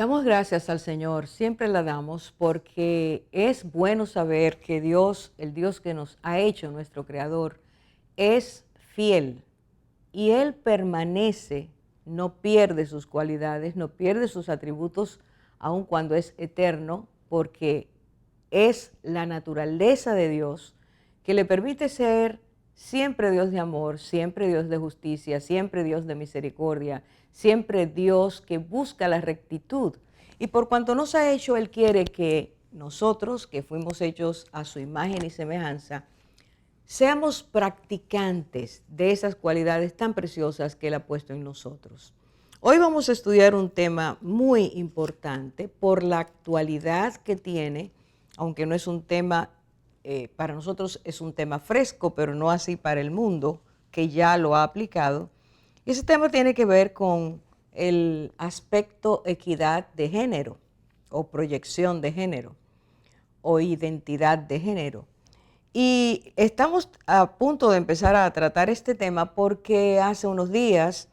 Damos gracias al Señor, siempre la damos porque es bueno saber que Dios, el Dios que nos ha hecho, nuestro Creador, es fiel y Él permanece, no pierde sus cualidades, no pierde sus atributos, aun cuando es eterno, porque es la naturaleza de Dios que le permite ser siempre Dios de amor, siempre Dios de justicia, siempre Dios de misericordia, siempre Dios que busca la rectitud. Y por cuanto nos ha hecho, Él quiere que nosotros, que fuimos hechos a su imagen y semejanza, seamos practicantes de esas cualidades tan preciosas que Él ha puesto en nosotros. Hoy vamos a estudiar un tema muy importante por la actualidad que tiene, aunque no es un tema, para nosotros es un tema fresco, pero no así para el mundo, que ya lo ha aplicado. Y ese tema tiene que ver con el aspecto equidad de género, o proyección de género, o identidad de género. Y estamos a punto de empezar a tratar este tema porque hace unos días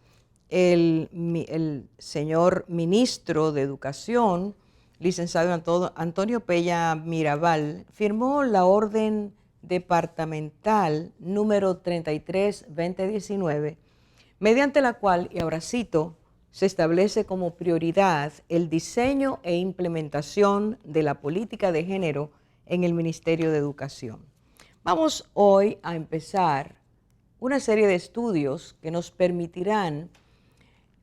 el señor ministro de Educación, licenciado Antonio Pella Mirabal, firmó la orden departamental número 33-2019, mediante la cual, y ahora cito, se establece como prioridad el diseño e implementación de la política de género en el Ministerio de Educación. Vamos hoy a empezar una serie de estudios que nos permitirán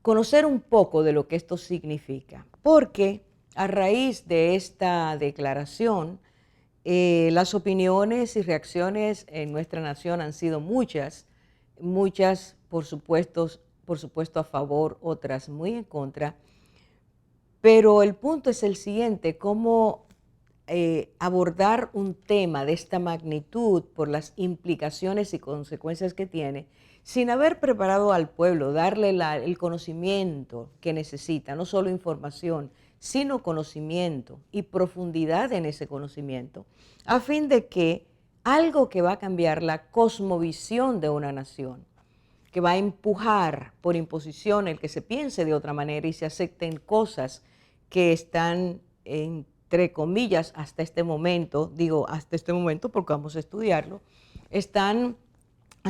conocer un poco de lo que esto significa, porque a raíz de esta declaración, las opiniones y reacciones en nuestra nación han sido muchas, por supuesto a favor, otras muy en contra, pero el punto es el siguiente: cómo abordar un tema de esta magnitud por las implicaciones y consecuencias que tiene, sin haber preparado al pueblo, darle el conocimiento que necesita, no solo información, sino conocimiento y profundidad en ese conocimiento, a fin de que algo que va a cambiar la cosmovisión de una nación, que va a empujar por imposición el que se piense de otra manera y se acepten cosas que están, entre comillas, hasta este momento, digo hasta este momento porque vamos a estudiarlo, han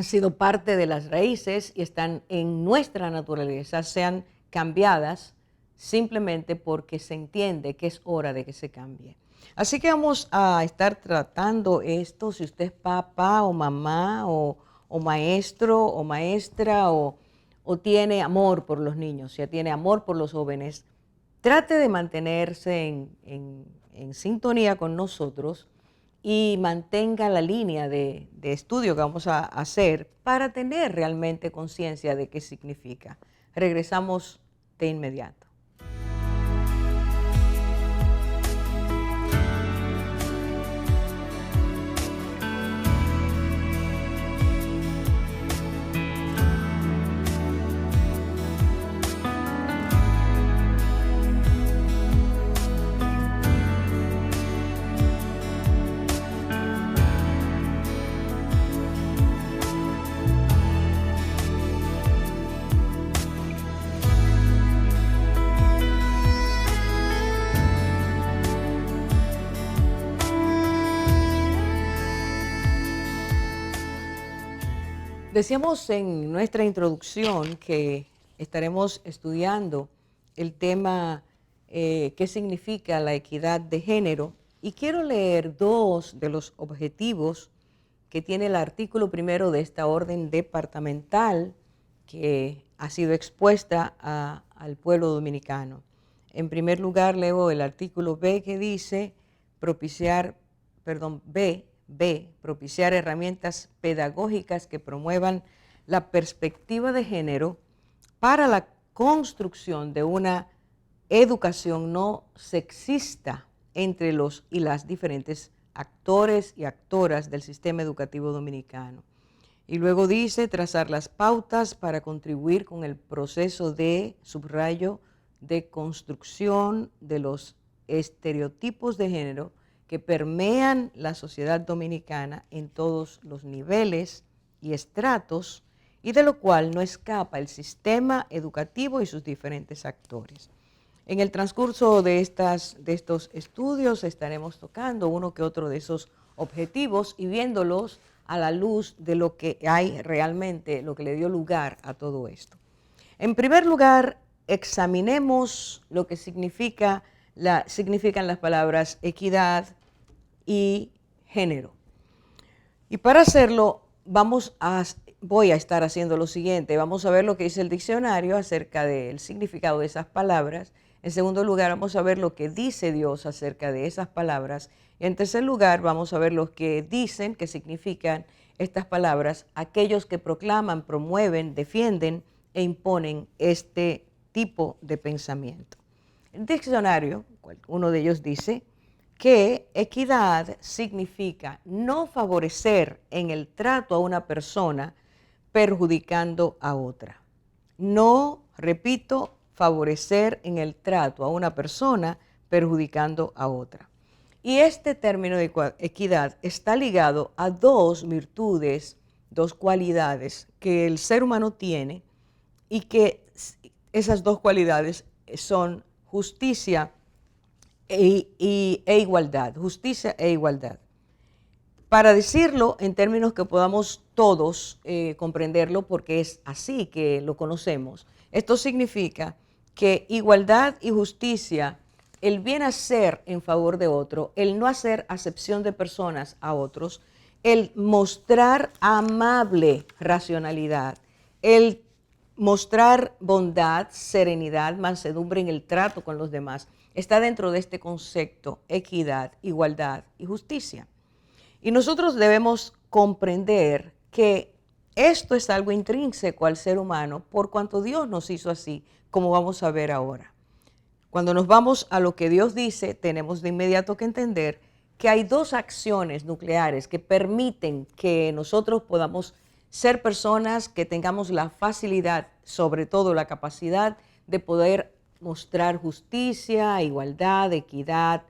sido parte de las raíces y están en nuestra naturaleza, sean cambiadas simplemente porque se entiende que es hora de que se cambie. Así que vamos a estar tratando esto. Si usted es papá o mamá o maestro o maestra o tiene amor por los niños, si tiene amor por los jóvenes, trate de mantenerse en sintonía con nosotros y mantenga la línea de estudio que vamos a hacer para tener realmente conciencia de qué significa. Regresamos de inmediato. Decíamos en nuestra introducción que estaremos estudiando el tema qué significa la equidad de género, y quiero leer dos de los objetivos que tiene el artículo primero de esta orden departamental que ha sido expuesta al pueblo dominicano. En primer lugar, leo el artículo B que dice propiciar herramientas pedagógicas que promuevan la perspectiva de género para la construcción de una educación no sexista entre los y las diferentes actores y actoras del sistema educativo dominicano. Y luego dice trazar las pautas para contribuir con el proceso de, subrayo, de construcción de los estereotipos de género que permean la sociedad dominicana en todos los niveles y estratos, y de lo cual no escapa el sistema educativo y sus diferentes actores. En el transcurso de estos estudios estaremos tocando uno que otro de esos objetivos y viéndolos a la luz de lo que hay realmente, lo que le dio lugar a todo esto. En primer lugar, examinemos lo que significan las palabras equidad y género. Y para hacerlo, voy a estar haciendo lo siguiente. Vamos a ver lo que dice el diccionario acerca del significado de esas palabras. En segundo lugar, vamos a ver lo que dice Dios acerca de esas palabras. Y en tercer lugar, vamos a ver lo que dicen, que significan estas palabras, aquellos que proclaman, promueven, defienden e imponen este tipo de pensamiento. El diccionario, uno de ellos dice que equidad significa no favorecer en el trato a una persona perjudicando a otra. No, repito, favorecer en el trato a una persona perjudicando a otra. Y este término de equidad está ligado a dos virtudes, dos cualidades que el ser humano tiene y que esas dos cualidades son justicia e igualdad, justicia e igualdad. Para decirlo en términos que podamos todos comprenderlo, porque es así que lo conocemos, esto significa que igualdad y justicia, el bien hacer en favor de otro, el no hacer acepción de personas a otros, el mostrar amable racionalidad, el mostrar bondad, serenidad, mansedumbre en el trato con los demás, está dentro de este concepto, equidad, igualdad y justicia. Y nosotros debemos comprender que esto es algo intrínseco al ser humano por cuanto Dios nos hizo así, como vamos a ver ahora. Cuando nos vamos a lo que Dios dice, tenemos de inmediato que entender que hay dos acciones nucleares que permiten que nosotros podamos ser personas que tengamos la facilidad, sobre todo la capacidad de poder mostrar justicia, igualdad, equidad,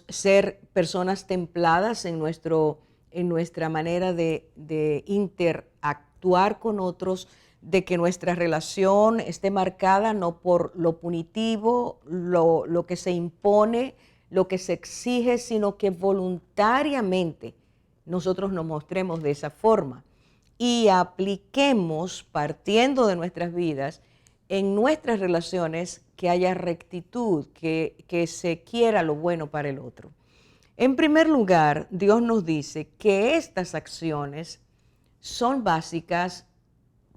ser personas templadas en nuestra manera de interactuar con otros, de que nuestra relación esté marcada no por lo punitivo, lo que se impone, lo que se exige, sino que voluntariamente nosotros nos mostremos de esa forma y apliquemos, partiendo de nuestras vidas, en nuestras relaciones, que haya rectitud, que se quiera lo bueno para el otro. En primer lugar, Dios nos dice que estas acciones son básicas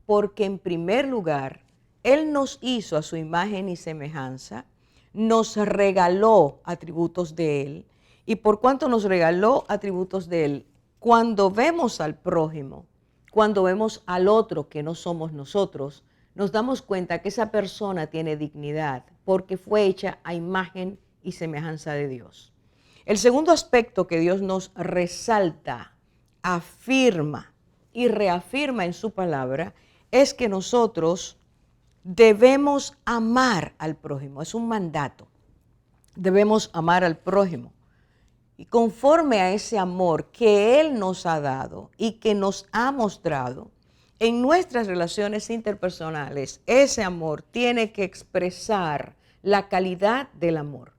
porque en primer lugar, Él nos hizo a su imagen y semejanza, nos regaló atributos de Él, y por cuanto nos regaló atributos de Él, cuando vemos al prójimo, cuando vemos al otro que no somos nosotros, nos damos cuenta que esa persona tiene dignidad porque fue hecha a imagen y semejanza de Dios. El segundo aspecto que Dios nos resalta, afirma y reafirma en su palabra es que nosotros debemos amar al prójimo. Es un mandato. Debemos amar al prójimo. Y conforme a ese amor que Él nos ha dado y que nos ha mostrado, en nuestras relaciones interpersonales, ese amor tiene que expresar la calidad del amor.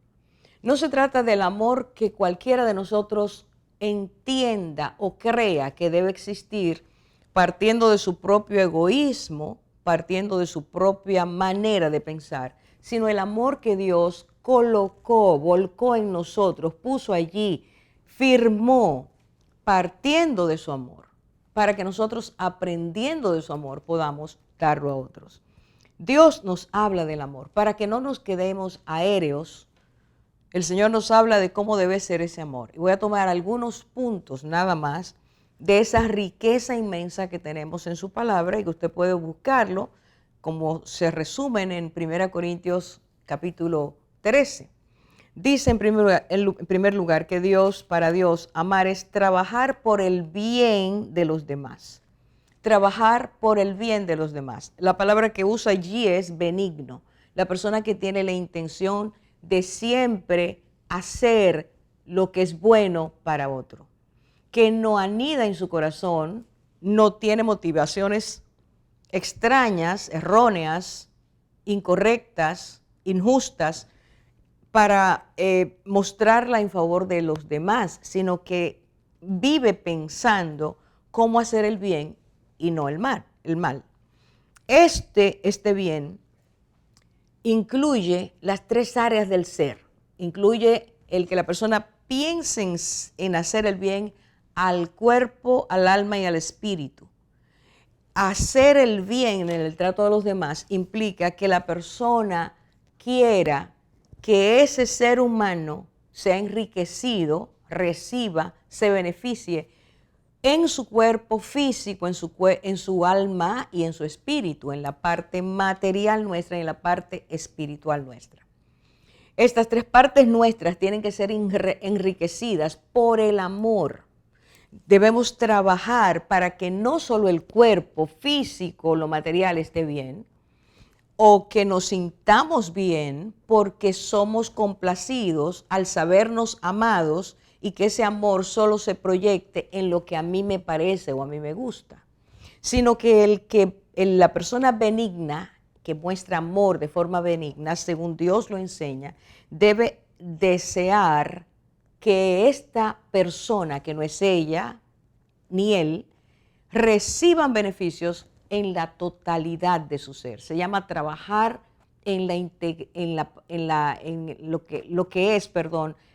No se trata del amor que cualquiera de nosotros entienda o crea que debe existir partiendo de su propio egoísmo, partiendo de su propia manera de pensar, sino el amor que Dios colocó, volcó en nosotros, puso allí, firmó, partiendo de su amor, para que nosotros, aprendiendo de su amor, podamos darlo a otros. Dios nos habla del amor, para que no nos quedemos aéreos. El Señor nos habla de cómo debe ser ese amor. Y voy a tomar algunos puntos nada más de esa riqueza inmensa que tenemos en su palabra y que usted puede buscarlo, como se resumen en 1 Corintios capítulo 13. Dice en primer lugar que para Dios, amar es trabajar por el bien de los demás. Trabajar por el bien de los demás. La palabra que usa allí es benigno. La persona que tiene la intención de siempre hacer lo que es bueno para otro. Que no anida en su corazón, no tiene motivaciones extrañas, erróneas, incorrectas, injustas para mostrarla en favor de los demás, sino que vive pensando cómo hacer el bien y no el mal. Este bien incluye las tres áreas del ser. Incluye el que la persona piense en hacer el bien al cuerpo, al alma y al espíritu. Hacer el bien en el trato de los demás implica que la persona quiera que ese ser humano sea enriquecido, reciba, se beneficie en su cuerpo físico, en su alma y en su espíritu, en la parte material nuestra y en la parte espiritual nuestra. Estas tres partes nuestras tienen que ser enriquecidas por el amor. Debemos trabajar para que no solo el cuerpo físico, lo material esté bien, o que nos sintamos bien porque somos complacidos al sabernos amados y que ese amor solo se proyecte en lo que a mí me parece o a mí me gusta, sino que la persona benigna, que muestra amor de forma benigna, según Dios lo enseña, debe desear que esta persona, que no es ella ni él, reciban beneficios en la totalidad de su ser. Se llama trabajar en lo que es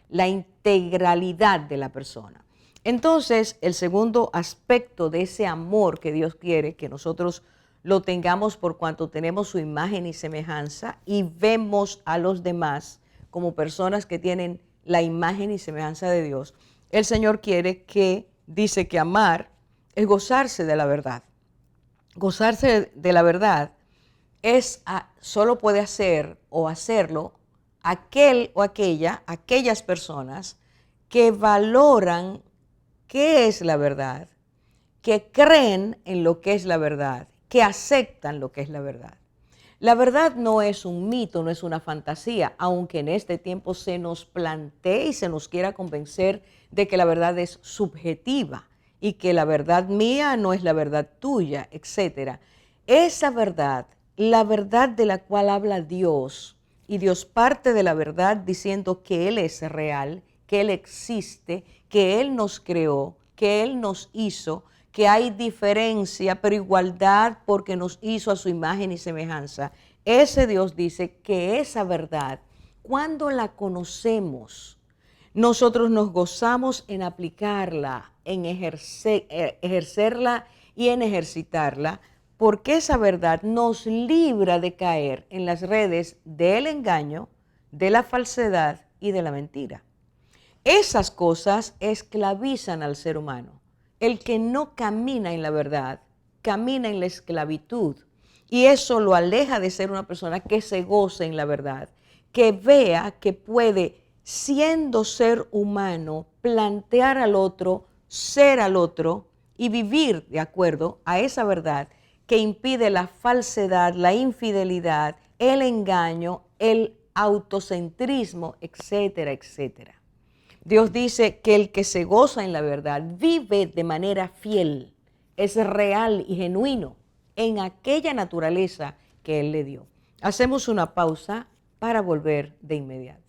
la integralidad de la persona. Entonces, el segundo aspecto de ese amor que Dios quiere que nosotros lo tengamos por cuanto tenemos su imagen y semejanza y vemos a los demás como personas que tienen la imagen y semejanza de Dios. El Señor dice que amar es gozarse de la verdad. Gozarse de la verdad solo puede hacer o hacerlo aquel o aquellas personas que valoran qué es la verdad, que creen en lo que es la verdad, que aceptan lo que es la verdad. La verdad no es un mito, no es una fantasía, aunque en este tiempo se nos plantee y se nos quiera convencer de que la verdad es subjetiva y que la verdad mía no es la verdad tuya, etc. Esa verdad, la verdad de la cual habla Dios, y Dios parte de la verdad diciendo que Él es real, que Él existe, que Él nos creó, que Él nos hizo, que hay diferencia, pero igualdad porque nos hizo a su imagen y semejanza. Ese Dios dice que esa verdad, cuando la conocemos, nosotros nos gozamos en aplicarla, en ejercerla y en ejercitarla, porque esa verdad nos libra de caer en las redes del engaño, de la falsedad y de la mentira. Esas cosas esclavizan al ser humano. El que no camina en la verdad, camina en la esclavitud. Y eso lo aleja de ser una persona que se goce en la verdad, que vea que puede, siendo ser humano, plantear al otro, ser al otro y vivir de acuerdo a esa verdad que impide la falsedad, la infidelidad, el engaño, el autocentrismo, etcétera, etcétera. Dios dice que el que se goza en la verdad vive de manera fiel, es real y genuino en aquella naturaleza que Él le dio. Hacemos una pausa para volver de inmediato.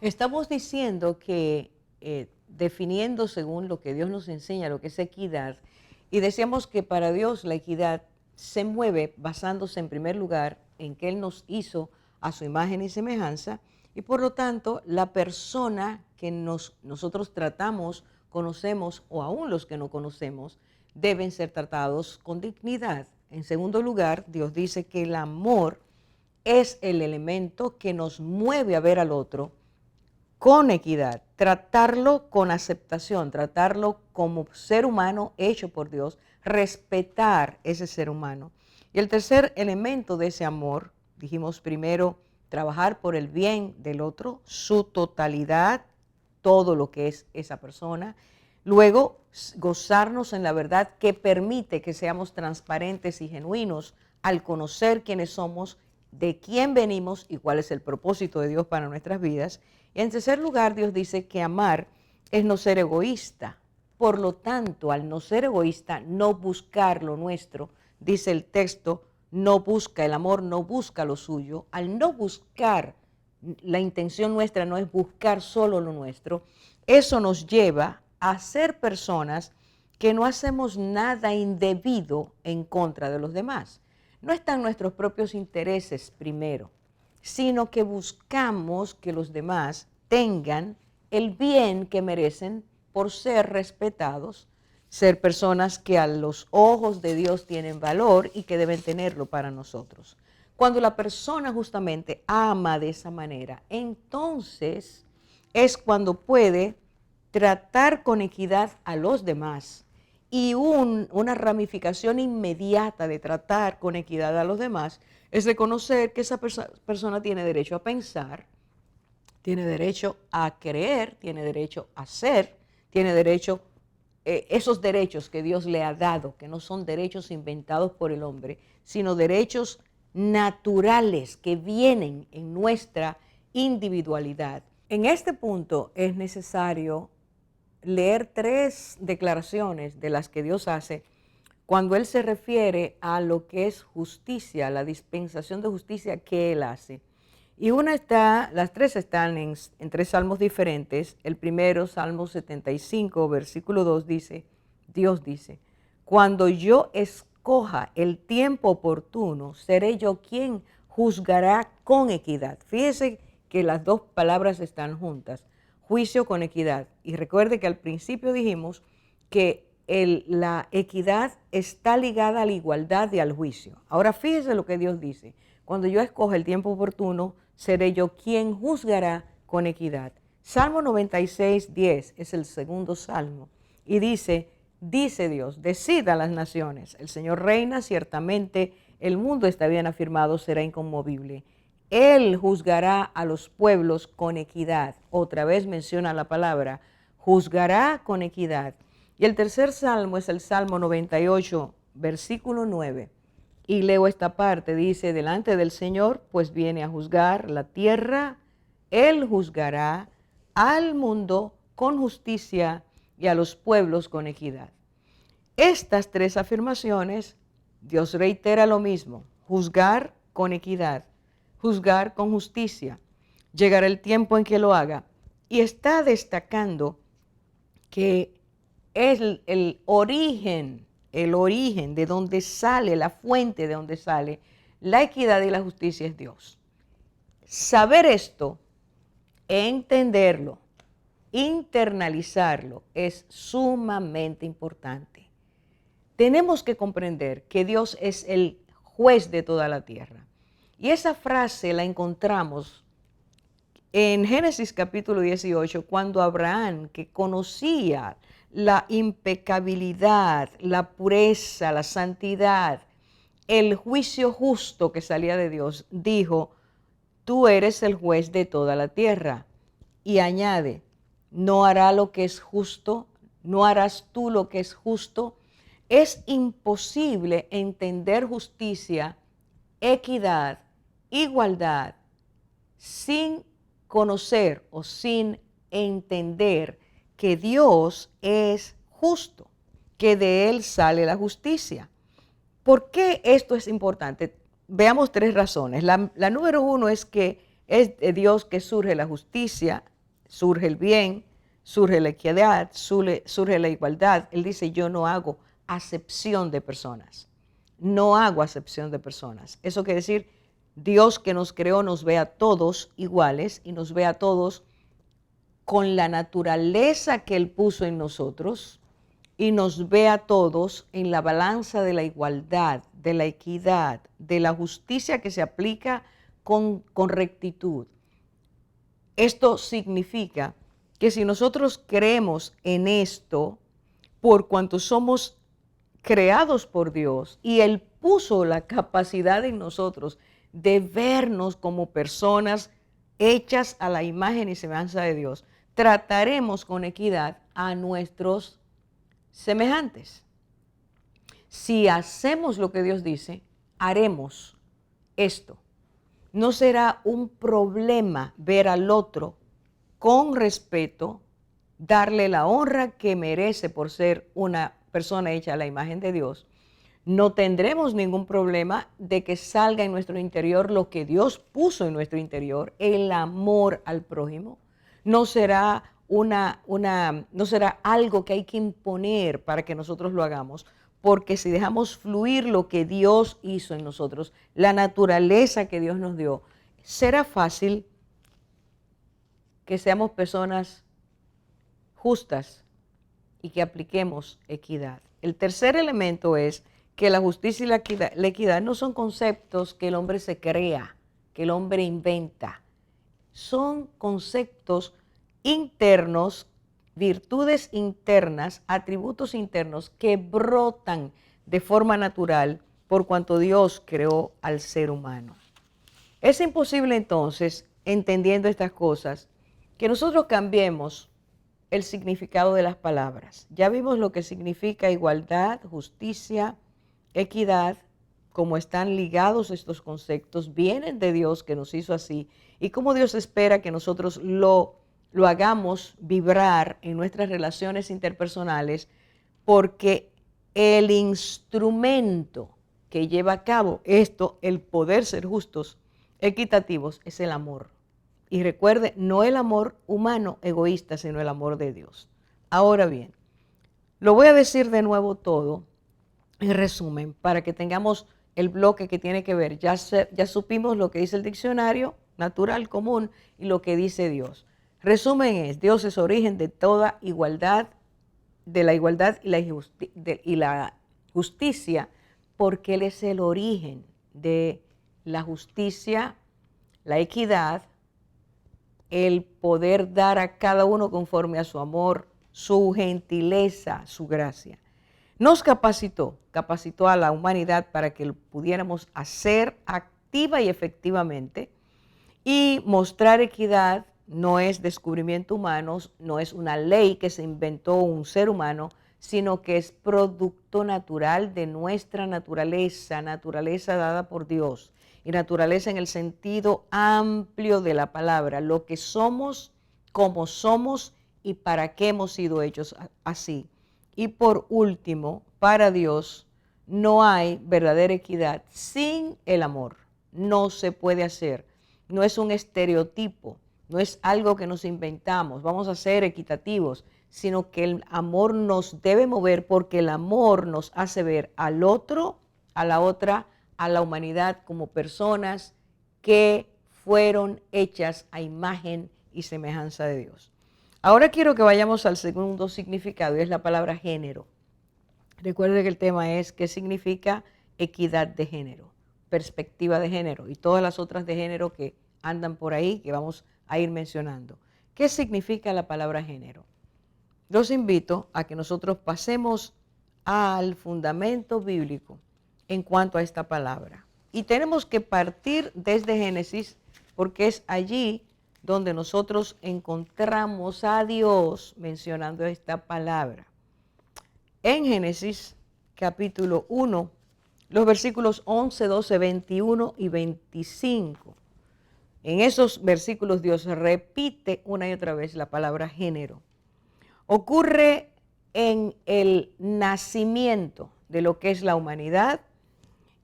Estamos diciendo que definiendo según lo que Dios nos enseña, lo que es equidad, y decíamos que para Dios la equidad se mueve basándose en primer lugar en que Él nos hizo a su imagen y semejanza, y por lo tanto la persona que nosotros tratamos, conocemos o aún los que no conocemos, deben ser tratados con dignidad. En segundo lugar, Dios dice que el amor es el elemento que nos mueve a ver al otro con equidad, tratarlo con aceptación, tratarlo como ser humano hecho por Dios, respetar ese ser humano. Y el tercer elemento de ese amor, dijimos primero, trabajar por el bien del otro, su totalidad, todo lo que es esa persona. Luego, gozarnos en la verdad que permite que seamos transparentes y genuinos al conocer quiénes somos, de quién venimos y cuál es el propósito de Dios para nuestras vidas. Y en tercer lugar, Dios dice que amar es no ser egoísta. Por lo tanto, al no ser egoísta, no buscar lo nuestro, dice el texto, no busca, el amor no busca lo suyo. Al no buscar, la intención nuestra no es buscar solo lo nuestro, eso nos lleva a ser personas que no hacemos nada indebido en contra de los demás. No están nuestros propios intereses primero, sino que buscamos que los demás tengan el bien que merecen por ser respetados, ser personas que a los ojos de Dios tienen valor y que deben tenerlo para nosotros. Cuando la persona justamente ama de esa manera, entonces es cuando puede tratar con equidad a los demás. Y una ramificación inmediata de tratar con equidad a los demás es reconocer que esa persona tiene derecho a pensar, tiene derecho a creer, tiene derecho a ser, tiene derecho, esos derechos que Dios le ha dado, que no son derechos inventados por el hombre, sino derechos naturales que vienen en nuestra individualidad. En este punto es necesario leer 3 declaraciones de las que Dios hace cuando Él se refiere a lo que es justicia, la dispensación de justicia que Él hace. Y las 3 están en 3 salmos diferentes. El primero, Salmo 75, versículo 2, dice, Dios dice, cuando yo escoja el tiempo oportuno, seré yo quien juzgará con equidad. Fíjese que las 2 palabras están juntas, juicio con equidad. Y recuerde que al principio dijimos que la equidad está ligada a la igualdad y al juicio. Ahora fíjese lo que Dios dice, cuando yo escoja el tiempo oportuno, seré yo quien juzgará con equidad. Salmo 96, 10 es el segundo salmo y dice Dios, decida las naciones, el Señor reina, ciertamente el mundo está bien afirmado, será inconmovible. Él juzgará a los pueblos con equidad. Otra vez menciona la palabra, juzgará con equidad. Y el tercer salmo es el Salmo 98, versículo 9. Y leo esta parte, dice, delante del Señor, pues viene a juzgar la tierra, Él juzgará al mundo con justicia y a los pueblos con equidad. Estas 3 afirmaciones, Dios reitera lo mismo, juzgar con equidad, juzgar con justicia. Llegará el tiempo en que lo haga. Y está destacando que es el origen de donde sale, la fuente de donde sale la equidad y la justicia es Dios. Saber esto, entenderlo, internalizarlo es sumamente importante. Tenemos que comprender que Dios es el juez de toda la tierra. Y esa frase la encontramos en Génesis capítulo 18, cuando Abraham, que conocía la impecabilidad, la pureza, la santidad, el juicio justo que salía de Dios, dijo, tú eres el juez de toda la tierra. Y añade, no hará lo que es justo, no harás tú lo que es justo. Es imposible entender justicia, equidad, igualdad, sin conocer o sin entender que Dios es justo, que de Él sale la justicia. ¿Por qué esto es importante? Veamos 3 razones. La número 1 es que es de Dios que surge la justicia, surge el bien, surge la equidad, surge la igualdad. Él dice, yo no hago acepción de personas. No hago acepción de personas. Eso quiere decir, Dios que nos creó nos ve a todos iguales y nos ve a todos con la naturaleza que Él puso en nosotros y nos ve a todos en la balanza de la igualdad, de la equidad, de la justicia que se aplica con rectitud. Esto significa que si nosotros creemos en esto, por cuanto somos creados por Dios y Él puso la capacidad en nosotros de vernos como personas hechas a la imagen y semejanza de Dios, trataremos con equidad a nuestros semejantes. Si hacemos lo que Dios dice, haremos esto. No será un problema ver al otro con respeto, darle la honra que merece por ser una persona hecha a la imagen de Dios. No tendremos ningún problema de que salga en nuestro interior lo que Dios puso en nuestro interior, el amor al prójimo. No será no será algo que hay que imponer para que nosotros lo hagamos, porque si dejamos fluir lo que Dios hizo en nosotros, la naturaleza que Dios nos dio, será fácil que seamos personas justas y que apliquemos equidad. El tercer elemento es que la justicia y la equidad no son conceptos que el hombre se crea, que el hombre inventa. Son conceptos internos, virtudes internas, atributos internos que brotan de forma natural por cuanto Dios creó al ser humano. Es imposible entonces, entendiendo estas cosas, que nosotros cambiemos el significado de las palabras. Ya vimos lo que significa igualdad, justicia, equidad, cómo están ligados estos conceptos, vienen de Dios que nos hizo así y cómo Dios espera que nosotros lo hagamos vibrar en nuestras relaciones interpersonales, porque el instrumento que lleva a cabo esto, el poder ser justos, equitativos, es el amor. Y recuerde, no el amor humano egoísta, sino el amor de Dios. Ahora bien, lo voy a decir de nuevo todo, en resumen, para que tengamos el bloque que tiene que ver. Ya supimos lo que dice el diccionario natural común y lo que dice Dios. Resumen es, Dios es origen de toda igualdad, de la igualdad y la justicia, porque Él es el origen de la justicia, la equidad, el poder dar a cada uno conforme a su amor, su gentileza, su gracia. Nos capacitó a la humanidad para que lo pudiéramos hacer activa y efectivamente, y mostrar equidad no es descubrimiento humano, no es una ley que se inventó un ser humano, sino que es producto natural de nuestra naturaleza, naturaleza dada por Dios. Y naturaleza en el sentido amplio de la palabra, lo que somos, cómo somos y para qué hemos sido hechos así. Y por último, para Dios no hay verdadera equidad sin el amor. No se puede hacer. No es un estereotipo, no es algo que nos inventamos, vamos a ser equitativos, sino que el amor nos debe mover, porque el amor nos hace ver al otro, a la otra, a la humanidad como personas que fueron hechas a imagen y semejanza de Dios. Ahora quiero que vayamos al segundo significado, y es la palabra género. Recuerde que el tema es qué significa equidad de género, perspectiva de género y todas las otras de género que andan por ahí, que vamos a ir mencionando. ¿Qué significa la palabra género? Los invito a que nosotros pasemos al fundamento bíblico en cuanto a esta palabra. Y tenemos que partir desde Génesis, porque es allí donde nosotros encontramos a Dios mencionando esta palabra. En Génesis capítulo 1, los versículos 11, 12, 21 y 25. En esos versículos Dios repite una y otra vez la palabra género. Ocurre en el nacimiento de lo que es la humanidad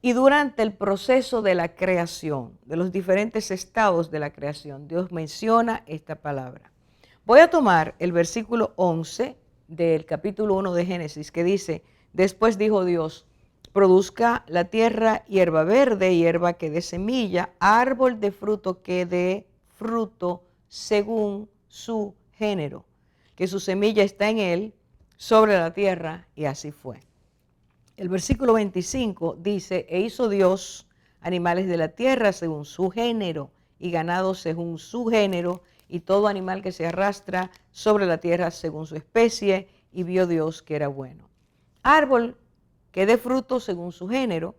y durante el proceso de la creación, de los diferentes estados de la creación. Dios menciona esta palabra. Voy a tomar el versículo 11 del capítulo 1 de Génesis, que dice: después dijo Dios, produzca la tierra hierba verde, hierba que dé semilla, árbol de fruto que dé fruto según su género, que su semilla está en él, sobre la tierra, y así fue. El versículo 25 dice: e hizo Dios animales de la tierra según su género, y ganado según su género, y todo animal que se arrastra sobre la tierra según su especie, y vio Dios que era bueno. Árbol que dé fruto según su género,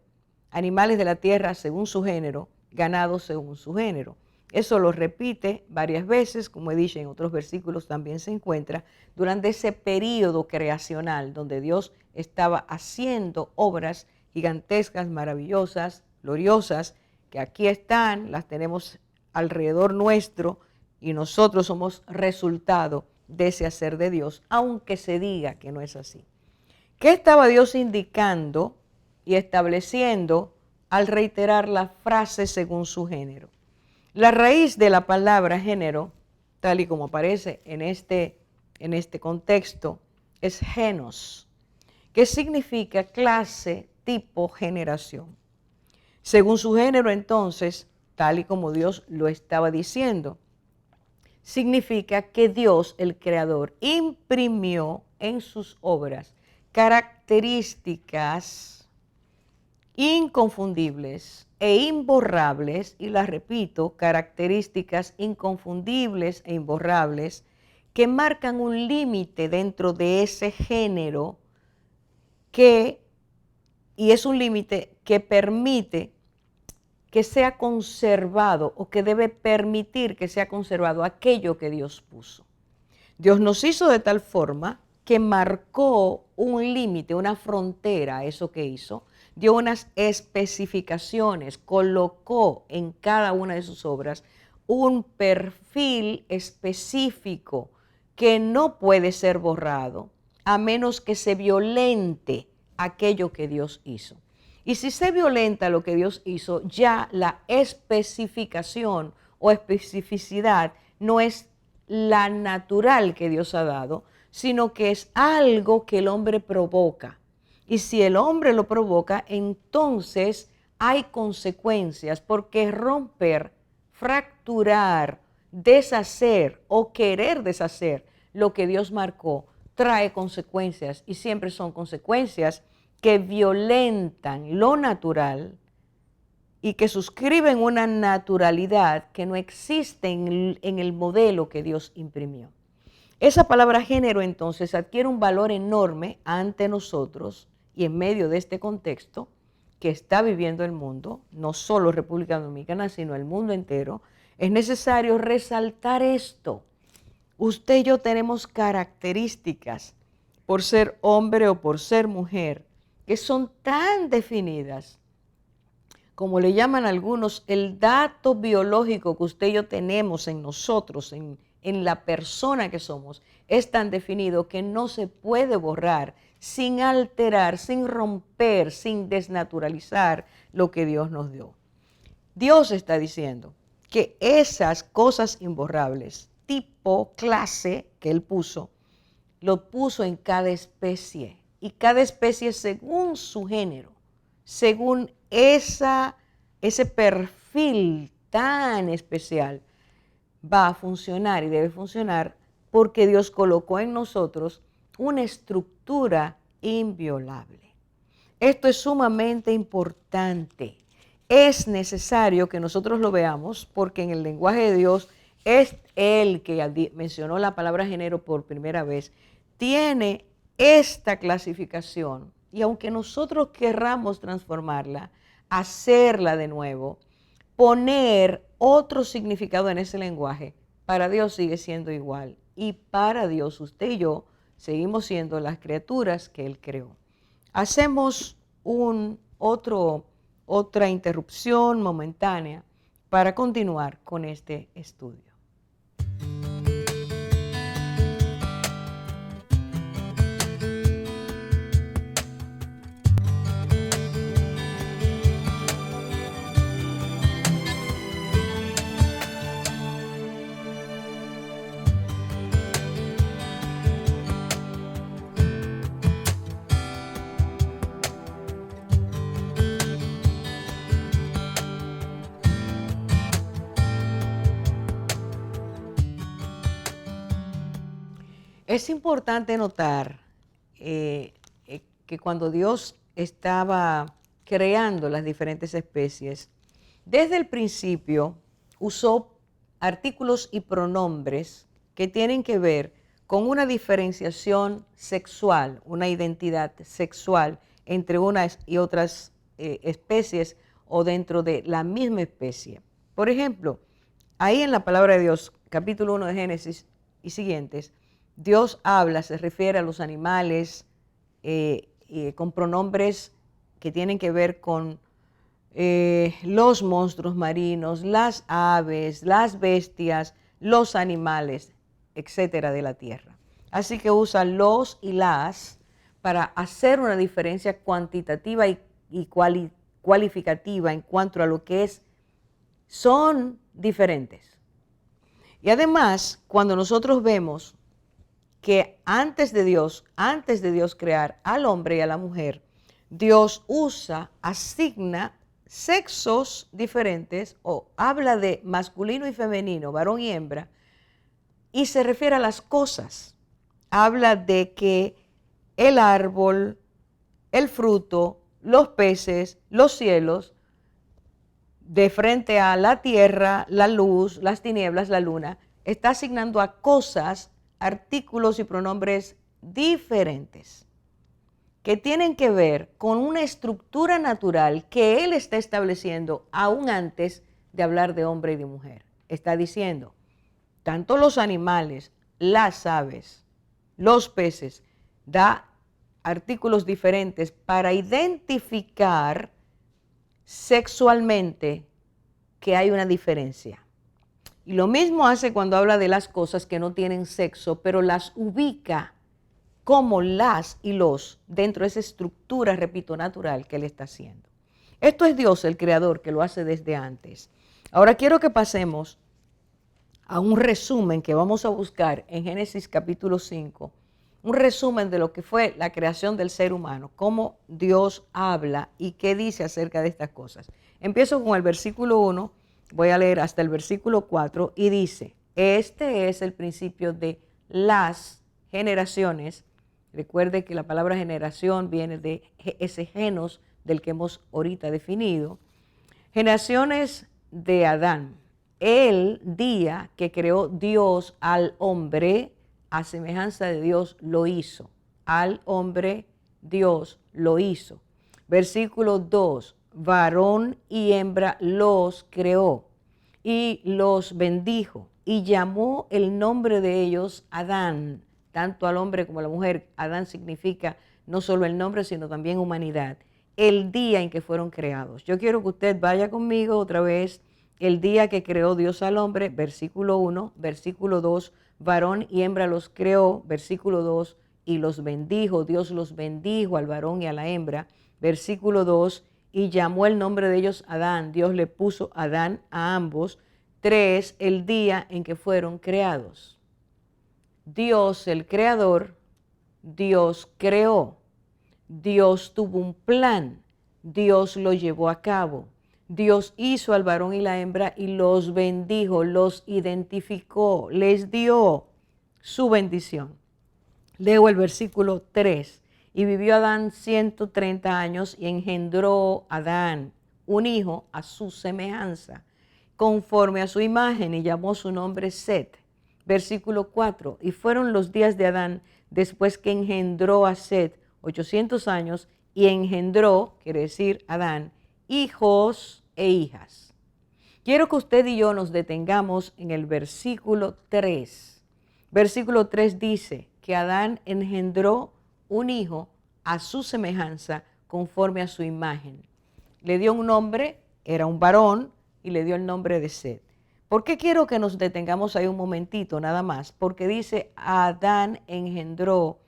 animales de la tierra según su género, ganado según su género. Eso lo repite varias veces, como he dicho en otros versículos también se encuentra, durante ese periodo creacional donde Dios estaba haciendo obras gigantescas, maravillosas, gloriosas, que aquí están, las tenemos alrededor nuestro y nosotros somos resultado de ese hacer de Dios, aunque se diga que no es así. ¿Qué estaba Dios indicando y estableciendo al reiterar la frase según su género? La raíz de la palabra género, tal y como aparece en este contexto, es genos, que significa clase, tipo, generación. Según su género, entonces, tal y como Dios lo estaba diciendo, significa que Dios, el Creador, imprimió en sus obras características inconfundibles e imborrables, y las repito, características inconfundibles e imborrables que marcan un límite dentro de ese género y es un límite que permite que sea conservado o que debe permitir que sea conservado aquello que Dios puso. Dios nos hizo de tal forma que marcó un límite, una frontera a eso que hizo, dio unas especificaciones, colocó en cada una de sus obras un perfil específico que no puede ser borrado a menos que se violente aquello que Dios hizo. Y si se violenta lo que Dios hizo, ya la especificación o especificidad no es la natural que Dios ha dado, sino que es algo que el hombre provoca. Y si el hombre lo provoca, entonces hay consecuencias, porque romper, fracturar, deshacer o querer deshacer lo que Dios marcó trae consecuencias, y siempre son consecuencias que violentan lo natural y que suscriben una naturalidad que no existe en el modelo que Dios imprimió. Esa palabra género entonces adquiere un valor enorme ante nosotros y en medio de este contexto que está viviendo el mundo, no solo República Dominicana, sino el mundo entero. Es necesario resaltar esto. Usted y yo tenemos características por ser hombre o por ser mujer que son tan definidas, como le llaman algunos, el dato biológico que usted y yo tenemos en nosotros, en la persona que somos, es tan definido que no se puede borrar sin alterar, sin romper, sin desnaturalizar lo que Dios nos dio. Dios está diciendo que esas cosas imborrables, tipo, clase que Él puso, lo puso en cada especie, y cada especie según su género, según ese perfil tan especial, va a funcionar y debe funcionar porque Dios colocó en nosotros una estructura inviolable. Esto es sumamente importante. Es necesario que nosotros lo veamos porque en el lenguaje de Dios es Él que mencionó la palabra género por primera vez. Tiene esta clasificación y aunque nosotros querramos transformarla, hacerla de nuevo, poner otro significado en ese lenguaje, para Dios sigue siendo igual. Y para Dios, usted y yo seguimos siendo las criaturas que Él creó. Hacemos otra interrupción momentánea para continuar con este estudio. Es importante notar que cuando Dios estaba creando las diferentes especies, desde el principio usó artículos y pronombres que tienen que ver con una diferenciación sexual, una identidad sexual entre unas y otras especies o dentro de la misma especie. Por ejemplo, ahí en la palabra de Dios, capítulo 1 de Génesis y siguientes, Dios habla, se refiere a los animales con pronombres que tienen que ver con los monstruos marinos, las aves, las bestias, los animales, etcétera, de la tierra. Así que usa los y las para hacer una diferencia cuantitativa y cualificativa en cuanto a lo que son diferentes. Y además, cuando nosotros vemos que antes de Dios crear al hombre y a la mujer, Dios asigna sexos diferentes o habla de masculino y femenino, varón y hembra, y se refiere a las cosas. Habla de que el árbol, el fruto, los peces, los cielos, de frente a la tierra, la luz, las tinieblas, la luna, está asignando a cosas artículos y pronombres diferentes que tienen que ver con una estructura natural que él está estableciendo aún antes de hablar de hombre y de mujer. Está diciendo, tanto los animales, las aves, los peces, da artículos diferentes para identificar sexualmente que hay una diferencia. Y lo mismo hace cuando habla de las cosas que no tienen sexo, pero las ubica como las y los dentro de esa estructura, repito, natural que él está haciendo. Esto es Dios, el creador, que lo hace desde antes. Ahora quiero que pasemos a un resumen que vamos a buscar en Génesis capítulo 5, un resumen de lo que fue la creación del ser humano, cómo Dios habla y qué dice acerca de estas cosas. Empiezo con el versículo 1, voy a leer hasta el versículo 4 y dice, este es el principio de las generaciones. Recuerde que la palabra generación viene de ese genos del que hemos ahorita definido. Generaciones de Adán, el día que creó Dios al hombre, a semejanza de Dios lo hizo. Al hombre Dios lo hizo. Versículo 2, varón y hembra los creó y los bendijo y llamó el nombre de ellos Adán. Tanto al hombre como a la mujer, Adán significa no solo el nombre, sino también humanidad. El día en que fueron creados. Yo quiero que usted vaya conmigo otra vez. El día que creó Dios al hombre, versículo 1, versículo 2, varón y hembra los creó, versículo 2, y los bendijo. Dios los bendijo al varón y a la hembra. Versículo 2, y llamó el nombre de ellos Adán. Dios le puso Adán a ambos. 3, el día en que fueron creados. Dios, el creador, Dios creó, Dios tuvo un plan, Dios lo llevó a cabo, Dios hizo al varón y la hembra y los bendijo, los identificó, les dio su bendición. Leo el versículo 3, y vivió Adán 130 años y engendró Adán un hijo a su semejanza, conforme a su imagen, y llamó su nombre Set. Versículo 4, y fueron los días de Adán después que engendró a Set 800 años y engendró, quiere decir Adán, hijos e hijas. Quiero que usted y yo nos detengamos en el versículo 3. Versículo 3 dice que Adán engendró un hijo a su semejanza conforme a su imagen. Le dio un nombre, era un varón, y le dio el nombre de Set. ¿Por qué quiero que nos detengamos ahí un momentito nada más? Porque dice, Adán engendró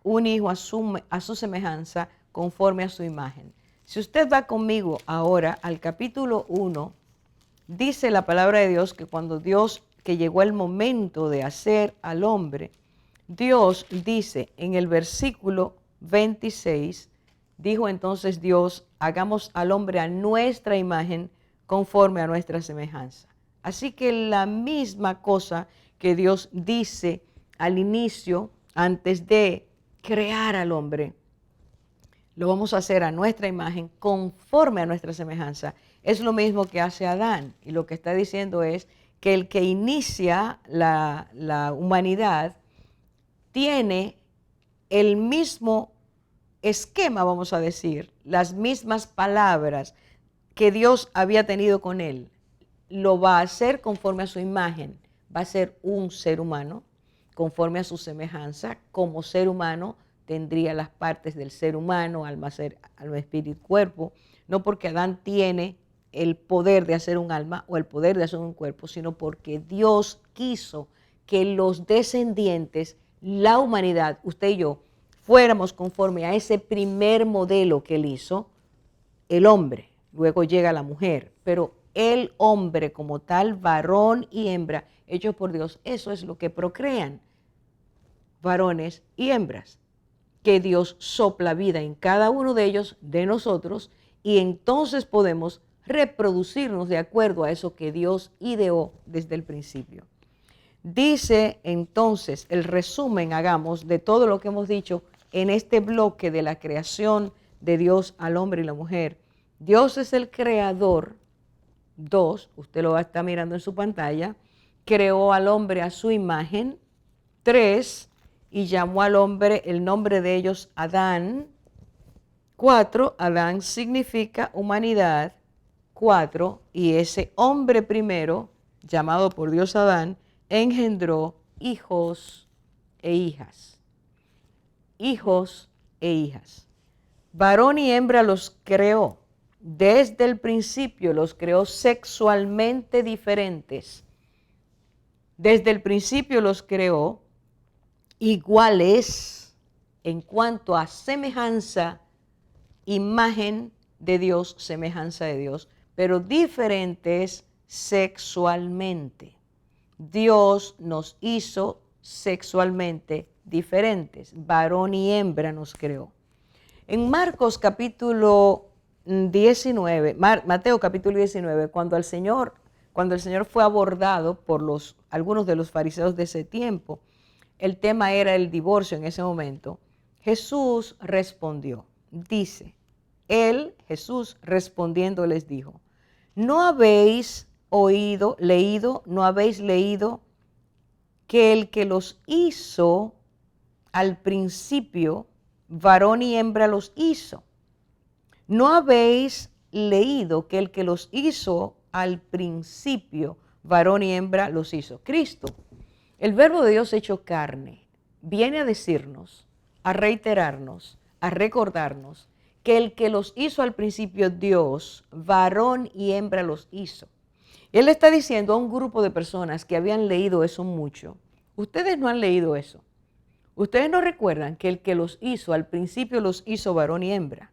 un hijo a su semejanza conforme a su imagen. Si usted va conmigo ahora al capítulo 1, dice la palabra de Dios que cuando que llegó el momento de hacer al hombre, Dios dice en el versículo 26, dijo entonces Dios, hagamos al hombre a nuestra imagen conforme a nuestra semejanza. Así que la misma cosa que Dios dice al inicio, antes de crear al hombre, lo vamos a hacer a nuestra imagen, conforme a nuestra semejanza. Es lo mismo que hace Adán. Y lo que está diciendo es que el que inicia la humanidad tiene el mismo esquema, vamos a decir, las mismas palabras que Dios había tenido con él. Lo va a hacer conforme a su imagen. Va a ser un ser humano, conforme a su semejanza. Como ser humano tendría las partes del ser humano, alma, espíritu, cuerpo. No porque Adán tiene el poder de hacer un alma o el poder de hacer un cuerpo, sino porque Dios quiso que los descendientes, la humanidad, usted y yo, fuéramos conforme a ese primer modelo que él hizo, el hombre. Luego llega la mujer, pero el hombre como tal, varón y hembra, hechos por Dios, eso es lo que procrean, varones y hembras, que Dios sopla vida en cada uno de ellos, de nosotros, y entonces podemos reproducirnos de acuerdo a eso que Dios ideó desde el principio. Dice entonces, el resumen hagamos de todo lo que hemos dicho en este bloque de la creación de Dios al hombre y la mujer. Dios es el creador. 2, usted lo va a estar mirando en su pantalla. Creó al hombre a su imagen. 3, y llamó al hombre el nombre de ellos Adán. 4, Adán significa humanidad. 4, y ese hombre primero, llamado por Dios Adán, engendró hijos e hijas. Hijos e hijas. Varón y hembra los creó. Desde el principio los creó sexualmente diferentes. Desde el principio los creó iguales en cuanto a semejanza, imagen de Dios, semejanza de Dios, pero diferentes sexualmente. Dios nos hizo sexualmente diferentes, varón y hembra nos creó. En Marcos capítulo 19, Mateo capítulo 19, cuando el Señor fue abordado por algunos de los fariseos de ese tiempo, el tema era el divorcio en ese momento, Jesús respondió, dice, Jesús respondiendo les dijo, ¿no habéis leído que el que los hizo al principio, varón y hembra los hizo? ¿No habéis leído que el que los hizo al principio, varón y hembra los hizo? Cristo, el verbo de Dios hecho carne, viene a decirnos, a reiterarnos, a recordarnos que el que los hizo al principio, Dios, varón y hembra los hizo. Él está diciendo a un grupo de personas que habían leído eso mucho, ustedes no han leído eso. Ustedes no recuerdan que el que los hizo al principio los hizo varón y hembra.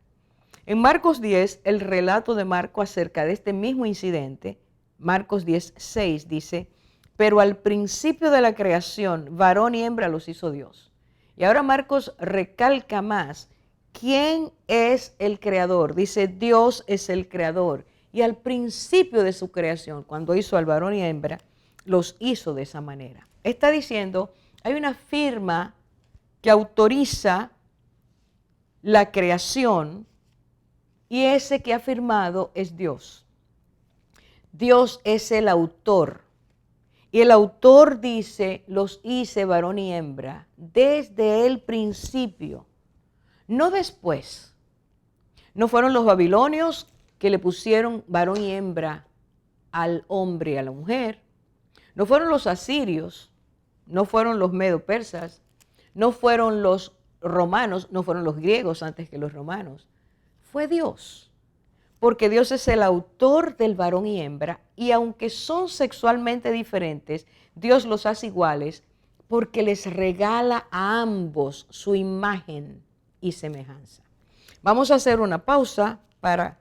En Marcos 10, el relato de Marcos acerca de este mismo incidente, Marcos 10, 6 dice, pero al principio de la creación, varón y hembra los hizo Dios. Y ahora Marcos recalca más, ¿quién es el creador? Dice, Dios es el creador. Y al principio de su creación, cuando hizo al varón y hembra, los hizo de esa manera. Está diciendo, hay una firma que autoriza la creación y ese que ha firmado es Dios. Dios es el autor. Y el autor dice, los hice varón y hembra desde el principio, no después. No fueron los babilonios que le pusieron varón y hembra al hombre y a la mujer. No fueron los asirios, no fueron los medo-persas, no fueron los romanos, no fueron los griegos antes que los romanos. Fue Dios, porque Dios es el autor del varón y hembra, y aunque son sexualmente diferentes, Dios los hace iguales porque les regala a ambos su imagen y semejanza. Vamos a hacer una pausa para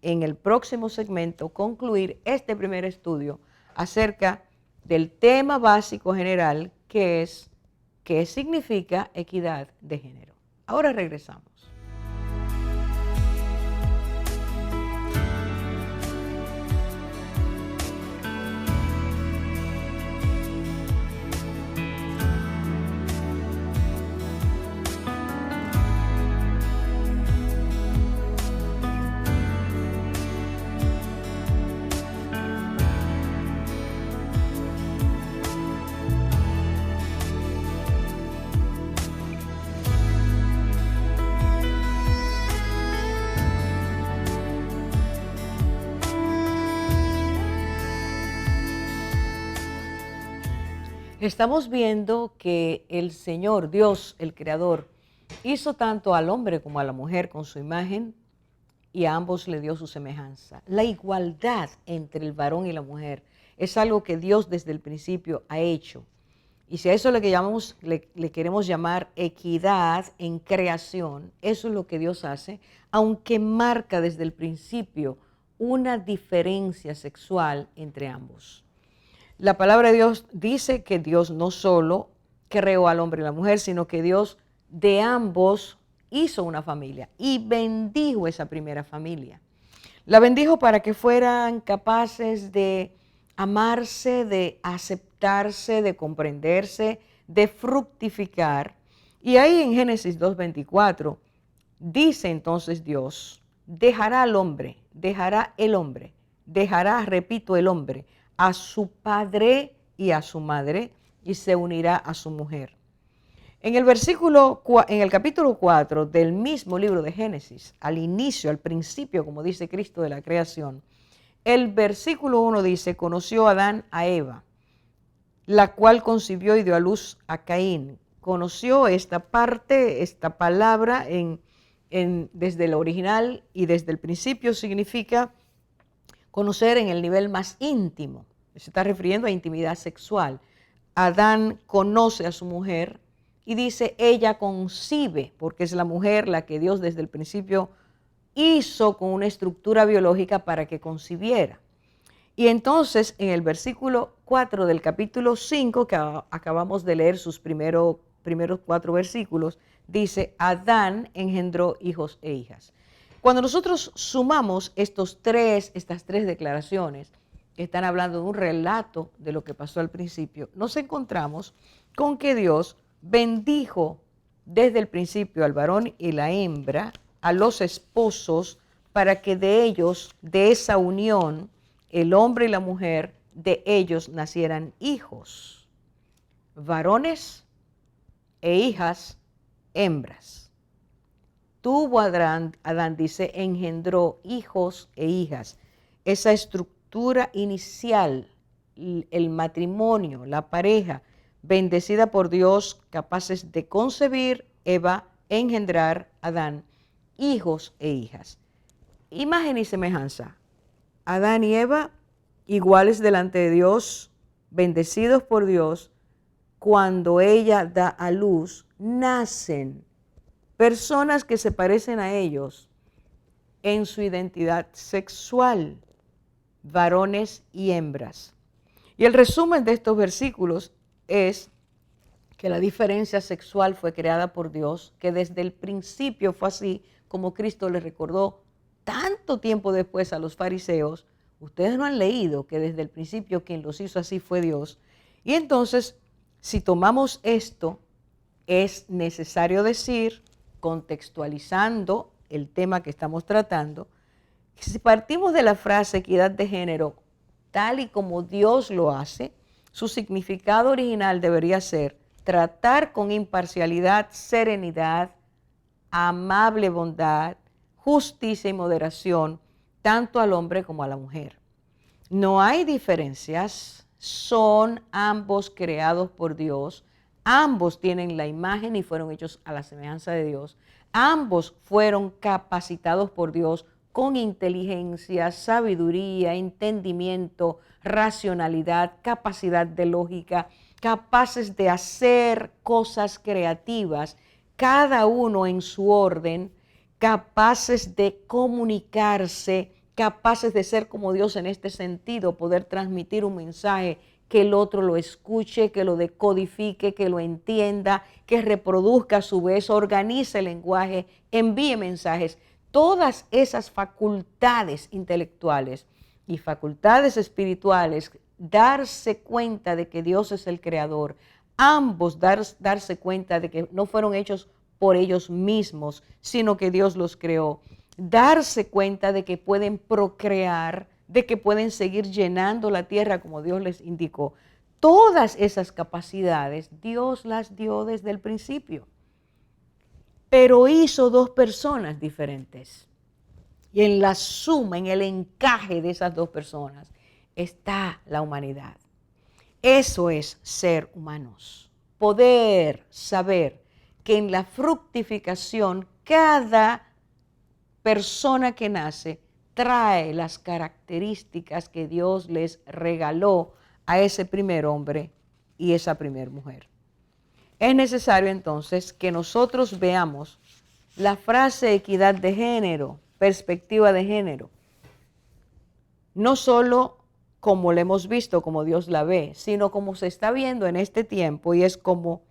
en el próximo segmento concluir este primer estudio acerca del tema básico general que es qué significa equidad de género. Ahora regresamos. Estamos viendo que el Señor, Dios, el Creador, hizo tanto al hombre como a la mujer con su imagen y a ambos le dio su semejanza. La igualdad entre el varón y la mujer es algo que Dios desde el principio ha hecho. Y si a eso le queremos llamar equidad en creación, eso es lo que Dios hace, aunque marca desde el principio una diferencia sexual entre ambos. La palabra de Dios dice que Dios no solo creó al hombre y la mujer, sino que Dios de ambos hizo una familia y bendijo esa primera familia. La bendijo para que fueran capaces de amarse, de aceptarse, de comprenderse, de fructificar. Y ahí en Génesis 2:24 dice entonces Dios, dejará el hombre, repito, el hombre, a su padre y a su madre y se unirá a su mujer. En el capítulo 4 del mismo libro de Génesis, al inicio, al principio, como dice Cristo de la creación, el versículo 1 dice, conoció Adán a Eva, la cual concibió y dio a luz a Caín. Conoció esta parte, esta palabra desde el original y desde el principio significa conocer en el nivel más íntimo. Se está refiriendo a intimidad sexual. Adán conoce a su mujer y dice, ella concibe, porque es la mujer la que Dios desde el principio hizo con una estructura biológica para que concibiera. Y entonces en el versículo 4 del capítulo 5, que acabamos de leer sus primeros 4 versículos, dice, Adán engendró hijos e hijas. Cuando nosotros sumamos estas tres declaraciones, que están hablando de un relato de lo que pasó al principio, nos encontramos con que Dios bendijo desde el principio al varón y la hembra, a los esposos, para que de ellos, de esa unión, el hombre y la mujer, de ellos nacieran hijos, varones e hijas hembras. Tuvo Adán, dice, engendró hijos e hijas. Esa estructura inicial, el matrimonio, la pareja, bendecida por Dios, capaces de concebir, Eva, engendrar, Adán, hijos e hijas. Imagen y semejanza. Adán y Eva, iguales delante de Dios, bendecidos por Dios, cuando ella da a luz, nacen personas que se parecen a ellos en su identidad sexual, varones y hembras. Y el resumen de estos versículos es que la diferencia sexual fue creada por Dios, que desde el principio fue así, como Cristo les recordó tanto tiempo después a los fariseos. Ustedes no han leído que desde el principio quien los hizo así fue Dios. Y entonces, si tomamos esto, es necesario decir, contextualizando el tema que estamos tratando, que si partimos de la frase equidad de género, tal y como Dios lo hace, su significado original debería ser tratar con imparcialidad, serenidad, amable bondad, justicia y moderación, tanto al hombre como a la mujer. No hay diferencias, son ambos creados por Dios, ambos tienen la imagen y fueron hechos a la semejanza de Dios, ambos fueron capacitados por Dios con inteligencia, sabiduría, entendimiento, racionalidad, capacidad de lógica, capaces de hacer cosas creativas, cada uno en su orden, capaces de comunicarse, capaces de ser como Dios en este sentido, poder transmitir un mensaje que el otro lo escuche, que lo decodifique, que lo entienda, que reproduzca a su vez, organice el lenguaje, envíe mensajes. Todas esas facultades intelectuales y facultades espirituales, darse cuenta de que Dios es el creador, ambos darse cuenta de que no fueron hechos por ellos mismos, sino que Dios los creó, darse cuenta de que pueden procrear, de que pueden seguir llenando la tierra como Dios les indicó. Todas esas capacidades Dios las dio desde el principio, pero hizo dos personas diferentes. Y en la suma, en el encaje de esas dos personas, está la humanidad. Eso es ser humanos. Poder saber que en la fructificación cada persona que nace trae las características que Dios les regaló a ese primer hombre y esa primer mujer. Es necesario entonces que nosotros veamos la frase equidad de género, perspectiva de género, no solo como la hemos visto, como Dios la ve, sino como se está viendo en este tiempo, y es como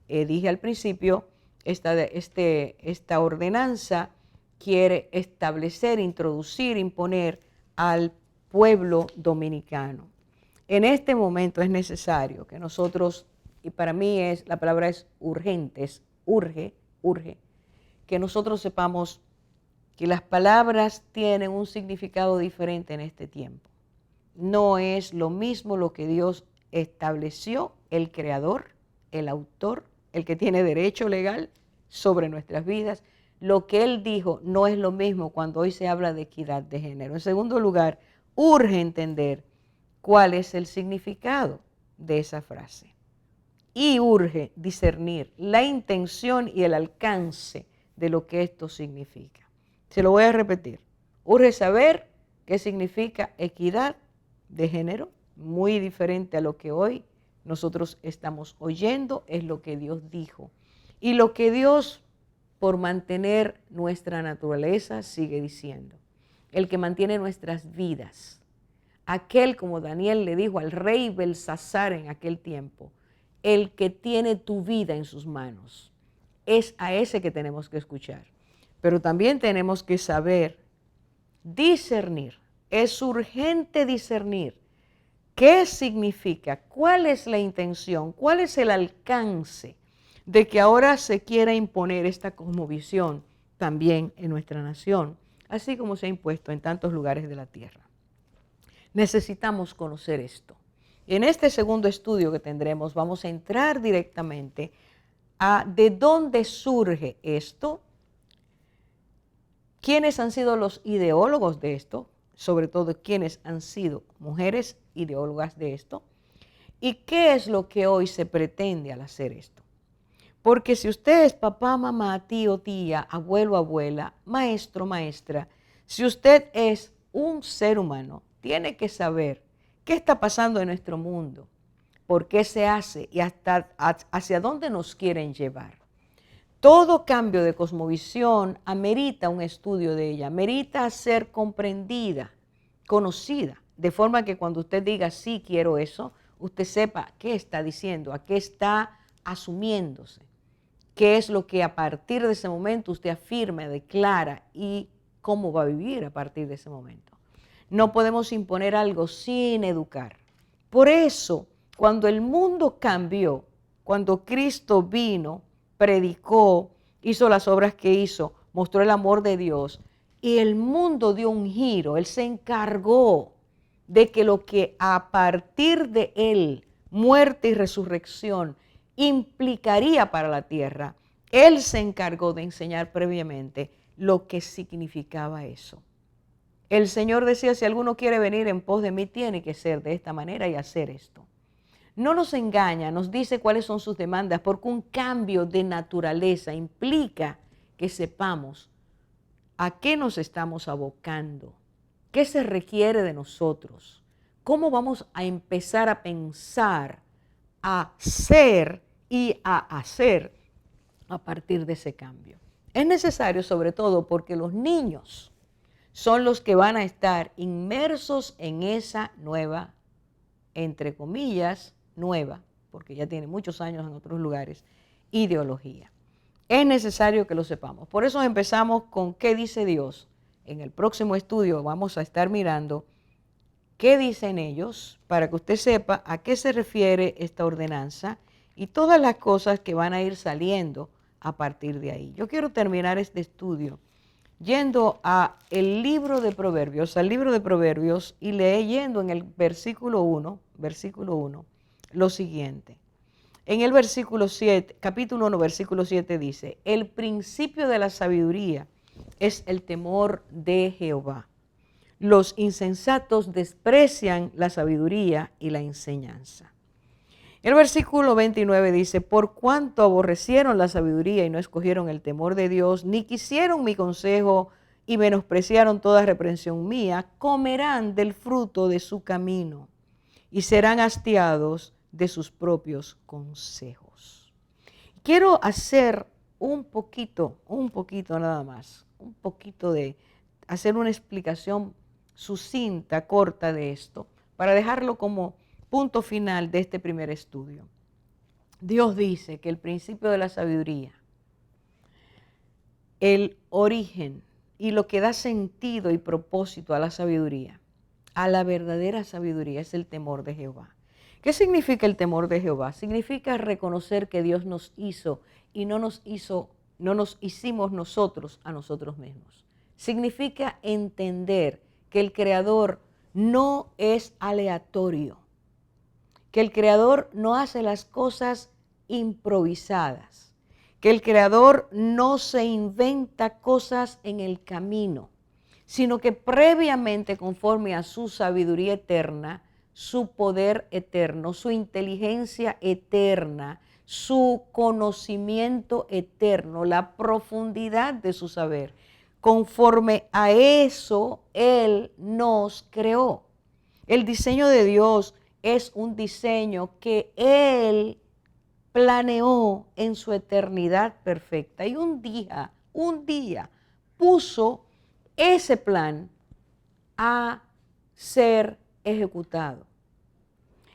dije al principio, esta ordenanza quiere establecer, introducir, imponer al pueblo dominicano. En este momento es necesario que nosotros, y para mí la palabra es urgente, urge, que nosotros sepamos que las palabras tienen un significado diferente en este tiempo. No es lo mismo lo que Dios estableció, el creador, el autor, el que tiene derecho legal sobre nuestras vidas. Lo que Él dijo no es lo mismo cuando hoy se habla de equidad de género. En segundo lugar, urge entender cuál es el significado de esa frase. Y urge discernir la intención y el alcance de lo que esto significa. Se lo voy a repetir. Urge saber qué significa equidad de género, muy diferente a lo que hoy nosotros estamos oyendo, es lo que Dios dijo. Y lo que Dios, por mantener nuestra naturaleza, sigue diciendo. El que mantiene nuestras vidas. Aquel, como Daniel le dijo al rey Belsasar en aquel tiempo, el que tiene tu vida en sus manos. Es a ese que tenemos que escuchar. Pero también tenemos que saber discernir. Es urgente discernir qué significa, cuál es la intención, cuál es el alcance de que ahora se quiera imponer esta cosmovisión también en nuestra nación, así como se ha impuesto en tantos lugares de la tierra. Necesitamos conocer esto. En este segundo estudio que tendremos vamos a entrar directamente a de dónde surge esto, quiénes han sido los ideólogos de esto, sobre todo quiénes han sido mujeres ideólogas de esto, y qué es lo que hoy se pretende al hacer esto. Porque si usted es papá, mamá, tío, tía, abuelo, abuela, maestro, maestra, si usted es un ser humano, tiene que saber qué está pasando en nuestro mundo, por qué se hace y hacia dónde nos quieren llevar. Todo cambio de cosmovisión amerita un estudio de ella, amerita ser comprendida, conocida, de forma que cuando usted diga sí quiero eso, usted sepa qué está diciendo, a qué está asumiéndose, qué es lo que a partir de ese momento usted afirma, declara y cómo va a vivir a partir de ese momento. No podemos imponer algo sin educar. Por eso, cuando el mundo cambió, cuando Cristo vino, predicó, hizo las obras que hizo, mostró el amor de Dios y el mundo dio un giro. Él se encargó de que lo que a partir de Él, muerte y resurrección, implicaría para la tierra, Él se encargó de enseñar previamente lo que significaba eso. El Señor decía, si alguno quiere venir en pos de mí, tiene que ser de esta manera y hacer esto. No nos engaña, nos dice cuáles son sus demandas, porque un cambio de naturaleza implica que sepamos a qué nos estamos abocando, qué se requiere de nosotros, cómo vamos a empezar a pensar, a ser y a hacer a partir de ese cambio. Es necesario sobre todo porque los niños son los que van a estar inmersos en esa nueva, entre comillas, nueva, porque ya tiene muchos años en otros lugares, ideología. Es necesario que lo sepamos. Por eso empezamos con qué dice Dios. En el próximo estudio vamos a estar mirando qué dicen ellos para que usted sepa a qué se refiere esta ordenanza y todas las cosas que van a ir saliendo a partir de ahí. Yo quiero terminar este estudio yendo a el libro de Proverbios, al libro de Proverbios y leyendo en el versículo 1, lo siguiente. En el versículo 7, capítulo 1, versículo 7 dice, el principio de la sabiduría es el temor de Jehová. Los insensatos desprecian la sabiduría y la enseñanza. El versículo 29 dice, por cuanto aborrecieron la sabiduría y no escogieron el temor de Dios, ni quisieron mi consejo y menospreciaron toda reprensión mía, comerán del fruto de su camino y serán hastiados de sus propios consejos. Quiero hacer un poquito nada más, hacer una explicación sucinta, corta de esto, para dejarlo como punto final de este primer estudio. Dios dice que el principio de la sabiduría, el origen y lo que da sentido y propósito a la sabiduría, a la verdadera sabiduría, es el temor de Jehová. ¿Qué significa el temor de Jehová? Significa reconocer que Dios nos hizo y no nos hicimos nosotros a nosotros mismos. Significa entender que el Creador no es aleatorio, que el Creador no hace las cosas improvisadas, que el Creador no se inventa cosas en el camino, sino que previamente, conforme a su sabiduría eterna, su poder eterno, su inteligencia eterna, su conocimiento eterno, la profundidad de su saber, conforme a eso Él nos creó. El diseño de Dios es un diseño que Él planeó en su eternidad perfecta y un día puso ese plan a ser ejecutado.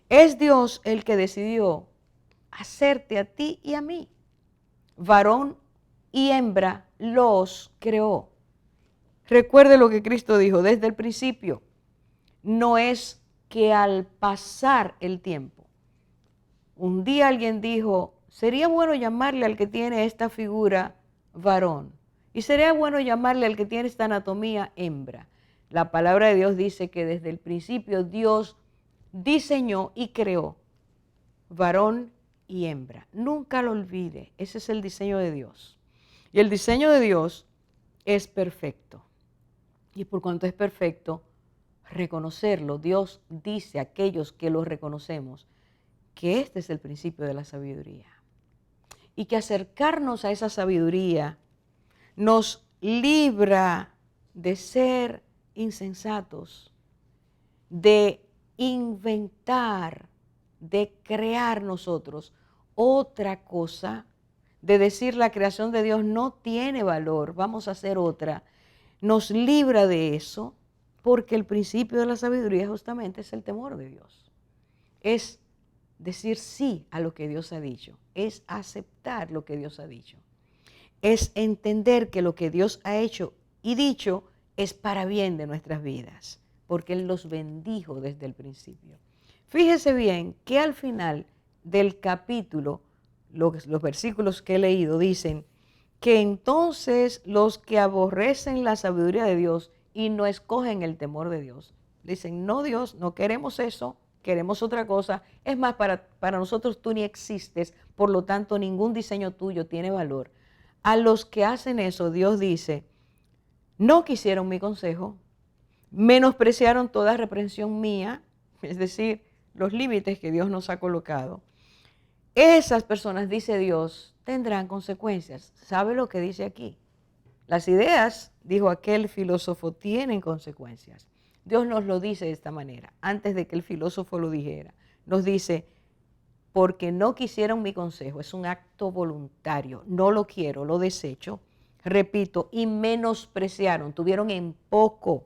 Es Dios el que decidió hacerte a ti y a mí. Varón y hembra los creó. Recuerde lo que Cristo dijo desde el principio. No es que al pasar el tiempo, un día alguien dijo, sería bueno llamarle al que tiene esta figura varón y sería bueno llamarle al que tiene esta anatomía hembra. La palabra de Dios dice que desde el principio Dios diseñó y creó varón y hembra. Nunca lo olvide, ese es el diseño de Dios. Y el diseño de Dios es perfecto. Y por cuanto es perfecto, reconocerlo, Dios dice a aquellos que lo reconocemos que este es el principio de la sabiduría y que acercarnos a esa sabiduría nos libra de ser insensatos, de inventar, de crear nosotros otra cosa, de decir la creación de Dios no tiene valor, vamos a hacer otra. Nos libra de eso porque el principio de la sabiduría justamente es el temor de Dios. Es decir sí a lo que Dios ha dicho, es aceptar lo que Dios ha dicho, es entender que lo que Dios ha hecho y dicho es para bien de nuestras vidas, porque Él los bendijo desde el principio. Fíjese bien que al final del capítulo, los versículos que he leído dicen que entonces los que aborrecen la sabiduría de Dios y no escogen el temor de Dios, dicen, no Dios, no queremos eso, queremos otra cosa. Es más, para nosotros tú ni existes, por lo tanto ningún diseño tuyo tiene valor. A los que hacen eso, Dios dice, no quisieron mi consejo, menospreciaron toda reprensión mía, es decir, los límites que Dios nos ha colocado. Esas personas, dice Dios, tendrán consecuencias. ¿Sabe lo que dice aquí? Las ideas, dijo aquel filósofo, tienen consecuencias. Dios nos lo dice de esta manera, antes de que el filósofo lo dijera. Nos dice, porque no quisieron mi consejo, es un acto voluntario, no lo quiero, lo desecho. Repito, y menospreciaron, tuvieron en poco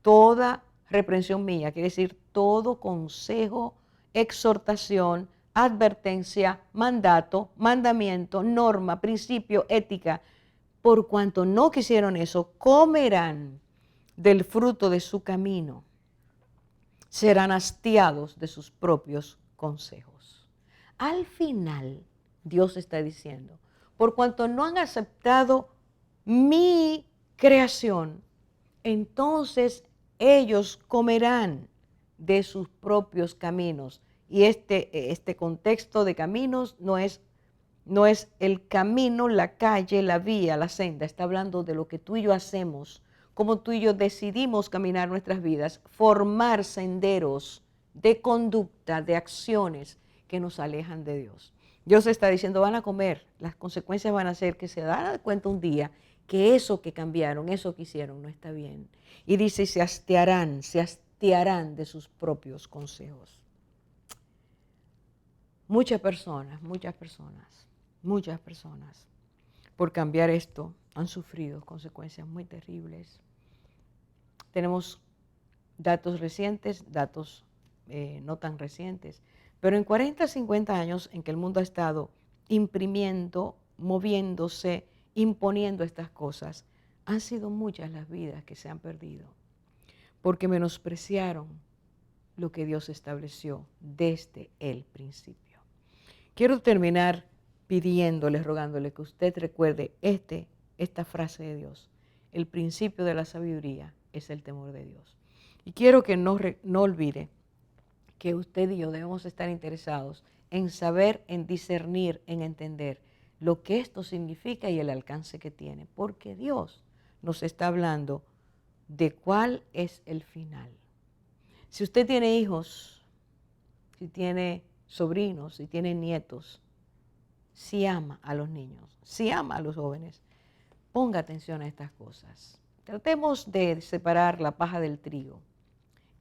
toda reprensión mía, quiere decir todo consejo, exhortación, advertencia, mandato, mandamiento, norma, principio, ética. Por cuanto no quisieron eso, comerán del fruto de su camino, serán hastiados de sus propios consejos. Al final, Dios está diciendo, por cuanto no han aceptado mi creación, entonces ellos comerán de sus propios caminos. Y este contexto de caminos no es el camino, la calle, la vía, la senda. Está hablando de lo que tú y yo hacemos como tú y yo decidimos caminar nuestras vidas, formar senderos de conducta, de acciones que nos alejan de Dios. Dios está diciendo, van a comer, las consecuencias van a ser que se dan cuenta un día que eso que cambiaron, eso que hicieron no está bien. Y dice, se hastiarán de sus propios consejos. Muchas personas, por cambiar esto, han sufrido consecuencias muy terribles. Tenemos datos recientes, datos no tan recientes, pero en 40, 50 años en que el mundo ha estado imprimiendo, moviéndose, imponiendo estas cosas, han sido muchas las vidas que se han perdido, porque menospreciaron lo que Dios estableció desde el principio. Quiero terminar pidiéndole, rogándole que usted recuerde esta frase de Dios. El principio de la sabiduría es el temor de Dios. Y quiero que no olvide que usted y yo debemos estar interesados en saber, en discernir, en entender lo que esto significa y el alcance que tiene, porque Dios nos está hablando de cuál es el final. Si usted tiene hijos, si tiene sobrinos, si tiene nietos, si ama a los niños, si ama a los jóvenes, ponga atención a estas cosas. Tratemos de separar la paja del trigo,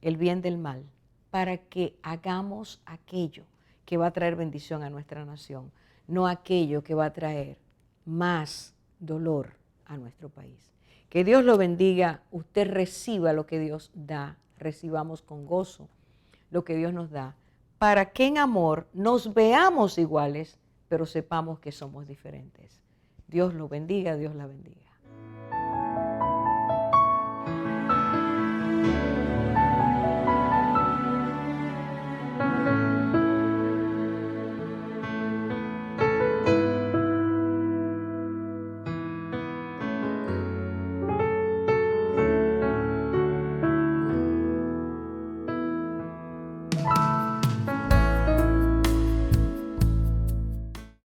el bien del mal, para que hagamos aquello que va a traer bendición a nuestra nación, no aquello que va a traer más dolor a nuestro país. Que Dios lo bendiga, usted reciba lo que Dios da, recibamos con gozo lo que Dios nos da, para que en amor nos veamos iguales, pero sepamos que somos diferentes. Dios lo bendiga, Dios la bendiga.